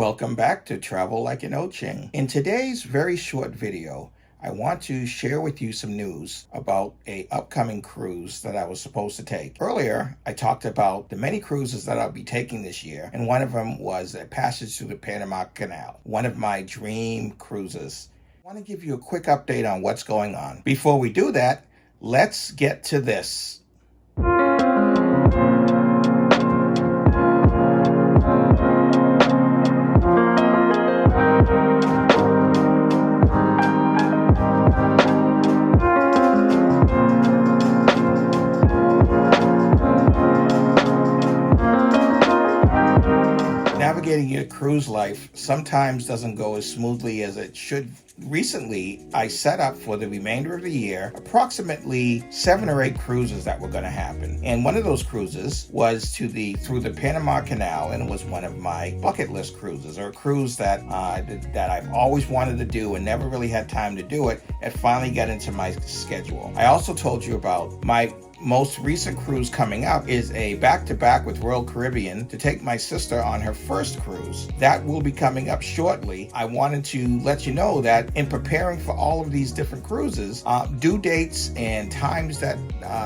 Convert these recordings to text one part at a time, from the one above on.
Welcome back to Travel Like an Oching. In today's very short video, I want to share with you some news about a upcoming cruise that I was supposed to take. Earlier, I talked about the many cruises that I'll be taking this year, and one of them was a passage through the Panama Canal, one of my dream cruises. I want to give you a quick update on what's going on. Before we do that, let's get to this. Navigating your cruise life sometimes doesn't go as smoothly as it should. Recently, I set up for the remainder of the year approximately 7 or 8 cruises that were going to happen. And one of those cruises was through the Panama Canal, and it was one of my bucket list cruises, or a cruise that I've always wanted to do and never really had time to do it. It finally got into my schedule. I also told you about my most recent cruise coming up is a back-to-back with Royal Caribbean to take my sister on her first cruise. That will be coming up shortly. I wanted to let you know that in preparing for all of these different cruises, due dates and times that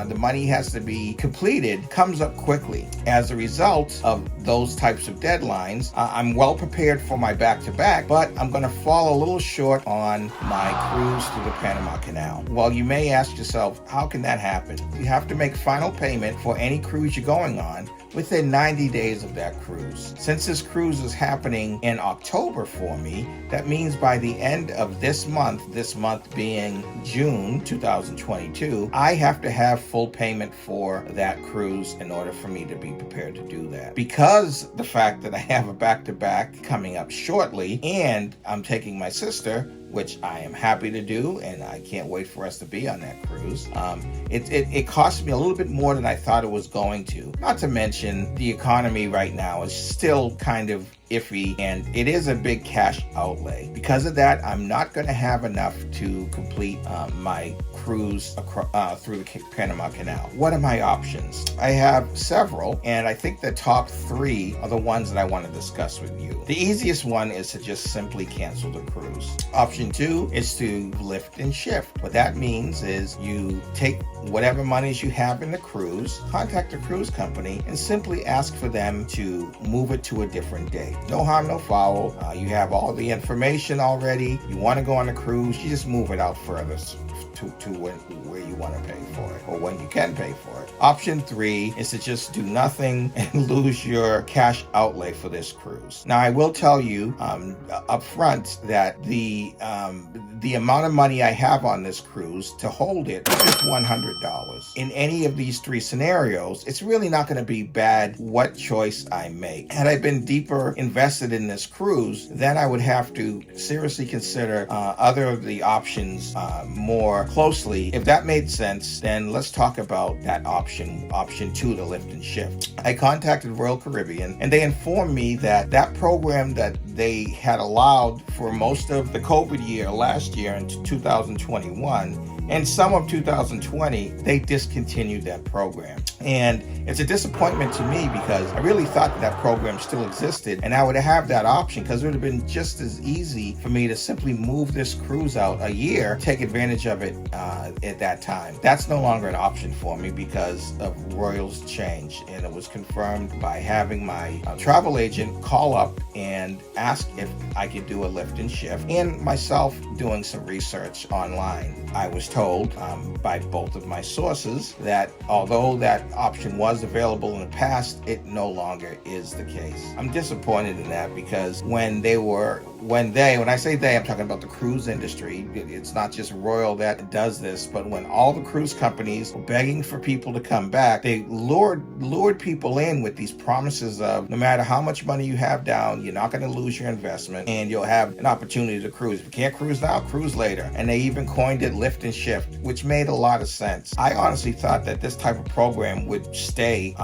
the money has to be completed comes up quickly. As a result of those types of deadlines, I'm well prepared for my back-to-back, but I'm going to fall a little short on my cruise through the Panama Canal. Well, you may ask yourself, how can that happen? You have to make final payment for any cruise you're going on within 90 days of that cruise. Since this cruise is happening in October for me, that means by the end of this month being June 2022, I have to have full payment for that cruise in order for me to be prepared to do that. Because the fact that I have a back-to-back coming up shortly, and I'm taking my sister, which I am happy to do, and I can't wait for us to be on that cruise. It cost me a little bit more than I thought it was going to. Not to mention, the economy right now is still kind of iffy, and it is a big cash outlay. Because of that, I'm not going to have enough to complete my cruise through the Panama Canal. What are my options? I have several, and I think the top 3 are the ones that I want to discuss with you. The easiest one is to just simply cancel the cruise. Option 2 is to lift and shift. What that means is you take whatever monies you have in the cruise, contact the cruise company, and simply ask for them to move it to a different date. No harm, no foul. You have all the information already. You want to go on a cruise, you just move it out further to where you want to pay for it, or when you can pay for it. Option 3 is to just do nothing and lose your cash outlay for this cruise. Now, I will tell you up front that the amount of money I have on this cruise to hold it is just $100. In any of these 3 scenarios, it's really not going to be bad what choice I make. Had I been deeper invested in this cruise, then I would have to seriously consider other of the options more closely. If that made sense, then let's talk about that option 2, the lift and shift. I contacted Royal Caribbean, and they informed me that that program that they had allowed for most of the COVID year last year into 2021 and some of 2020, they discontinued that program. And it's a disappointment to me because I really thought that program still existed, and I would have that option because it would have been just as easy for me to simply move this cruise out a year, take advantage of it at that time. That's no longer an option for me because of Royal's change, and it was confirmed by having my travel agent call up and ask if I could do a lift and shift, and myself doing some research online. I was told by both of my sources that although that option was available in the past, it no longer is the case. I'm disappointed in that because when I say they, I'm talking about the cruise industry. It's not just Royal that does this, but when all the cruise companies were begging for people to come back, they lured people in with these promises of no matter how much money you have down, you're not going to lose your investment and you'll have an opportunity to cruise. If you can't cruise now, cruise later. And they even coined it lift and shift, which made a lot of sense. I honestly thought that this type of program would stay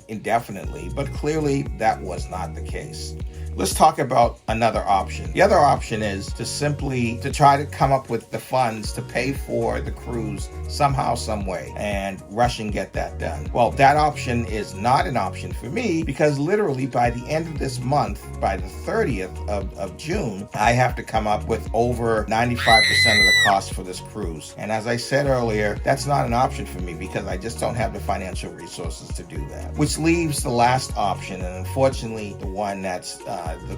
indefinitely, but clearly that was not the case. let's talk about another option. The other option is to simply to try to come up with the funds to pay for the cruise somehow, some way, and rush and get that done. Well, that option is not an option for me, because literally by the end of this month, by the 30th of June, I have to come up with over 95% of the cost for this cruise. And as I said earlier, that's not an option for me because I just don't have the financial resources to do that. Which leaves the last option, and unfortunately the one that's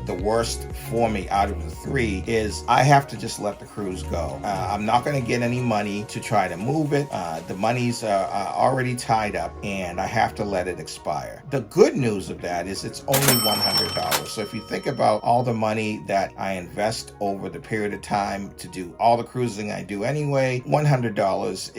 the worst for me out of the three, is I have to just let the cruise go. I'm not going to get any money to try to move it. The money's already tied up, and I have to let it expire. The good news of that is it's only $100. So if you think about all the money that I invest over the period of time to do all the cruising I do anyway, $100,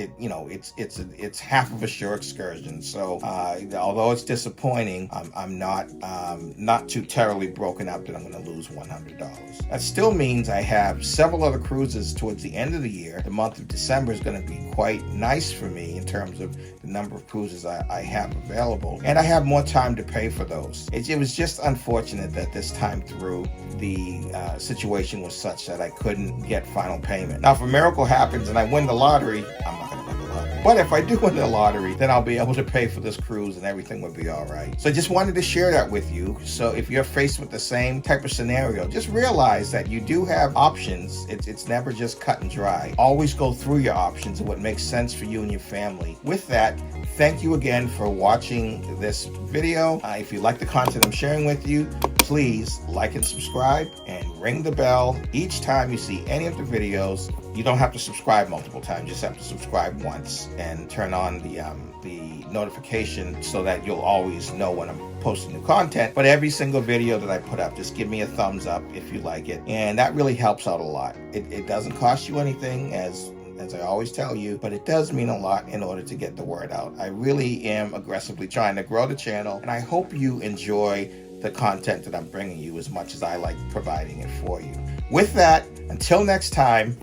it's half of a shore excursion. So although it's disappointing, I'm not too terribly broken up that I'm going to lose $100. That still means I have several other cruises towards the end of the year. The month of December is going to be quite nice for me in terms of the number of cruises I have available, and I have more time to pay for those. It was just unfortunate that this time through the situation was such that I couldn't get final payment. Now, if a miracle happens and I win the lottery, I'm not going to win the lottery. But if I do win the lottery, then I'll be able to pay for this cruise and everything will be all right. So I just wanted to share that with you. So if you're faced with the same type of scenario, just realize that you do have options. It's never just cut and dry. Always go through your options and what makes sense for you and your family. With that, thank you again for watching this video. If you like the content I'm sharing with you, please like and subscribe and ring the bell each time you see any of the videos. You don't have to subscribe multiple times, you just have to subscribe once and turn on the notification so that you'll always know when I'm posting new content. But every single video that I put up, just give me a thumbs up if you like it, and that really helps out a lot. It doesn't cost you anything, as I always tell you, but it does mean a lot in order to get the word out. I really am aggressively trying to grow the channel, and I hope you enjoy the content that I'm bringing you as much as I like providing it for you. With that, until next time.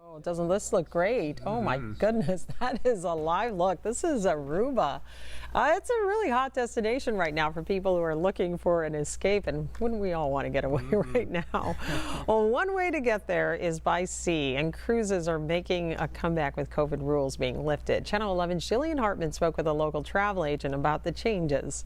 Oh, doesn't this look great? Oh my goodness, that is a live look. This is Aruba. It's a really hot destination right now for people who are looking for an escape, and wouldn't we all want to get away right now? Well, one way to get there is by sea, and cruises are making a comeback with COVID rules being lifted. Channel 11's Jillian Hartman spoke with a local travel agent about the changes.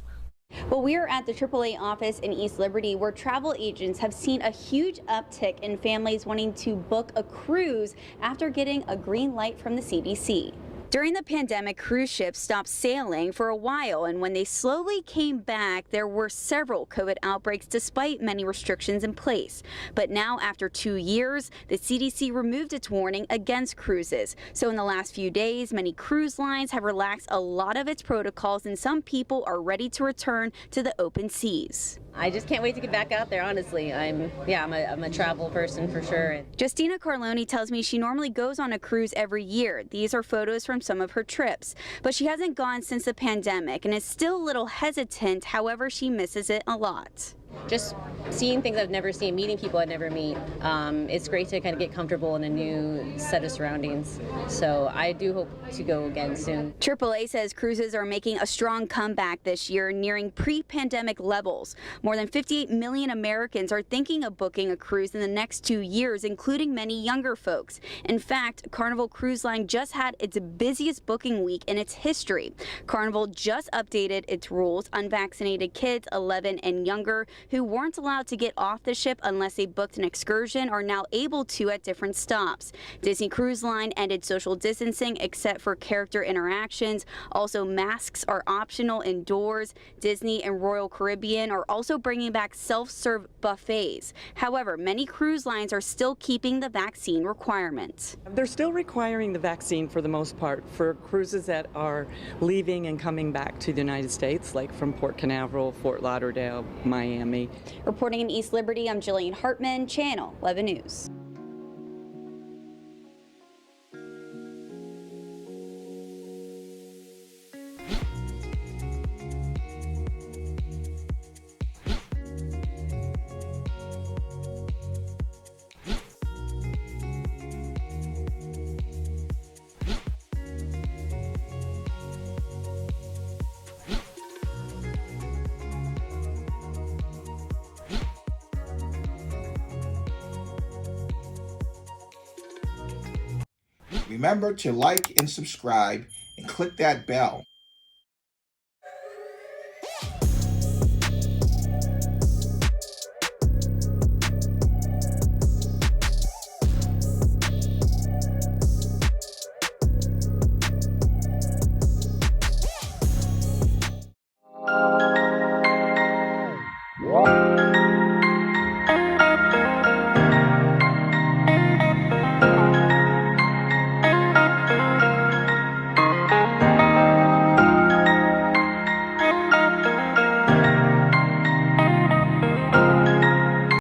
Well, we are at the AAA office in East Liberty, where travel agents have seen a huge uptick in families wanting to book a cruise after getting a green light from the CDC. During the pandemic, cruise ships stopped sailing for a while, and when they slowly came back, there were several COVID outbreaks despite many restrictions in place. But now, after 2 years, the CDC removed its warning against cruises. So in the last few days, many cruise lines have relaxed a lot of its protocols, and some people are ready to return to the open seas. I just can't wait to get back out there, honestly. I'm a travel person for sure. Justina Carloni tells me she normally goes on a cruise every year. These are photos from some of her trips, but she hasn't gone since the pandemic and is still a little hesitant. However, she misses it a lot. Just seeing things I've never seen, meeting people I'd never meet. It's great to kind of get comfortable in a new set of surroundings. So I do hope to go again soon. AAA says cruises are making a strong comeback this year, nearing pre-pandemic levels. More than 58 million Americans are thinking of booking a cruise in the next 2 years, including many younger folks. In fact, Carnival Cruise Line just had its busiest booking week in its history. Carnival just updated its rules. Unvaccinated kids 11 and younger who weren't allowed to get off the ship unless they booked an excursion are now able to at different stops. Disney Cruise Line ended social distancing except for character interactions. Also, masks are optional indoors. Disney and Royal Caribbean are also bringing back self-serve buffets. However, many cruise lines are still keeping the vaccine requirement. They're still requiring the vaccine for the most part for cruises that are leaving and coming back to the United States, like from Port Canaveral, Fort Lauderdale, Miami. Reporting in East Liberty, I'm Jillian Hartman, Channel 11 News. Remember to like and subscribe and click that bell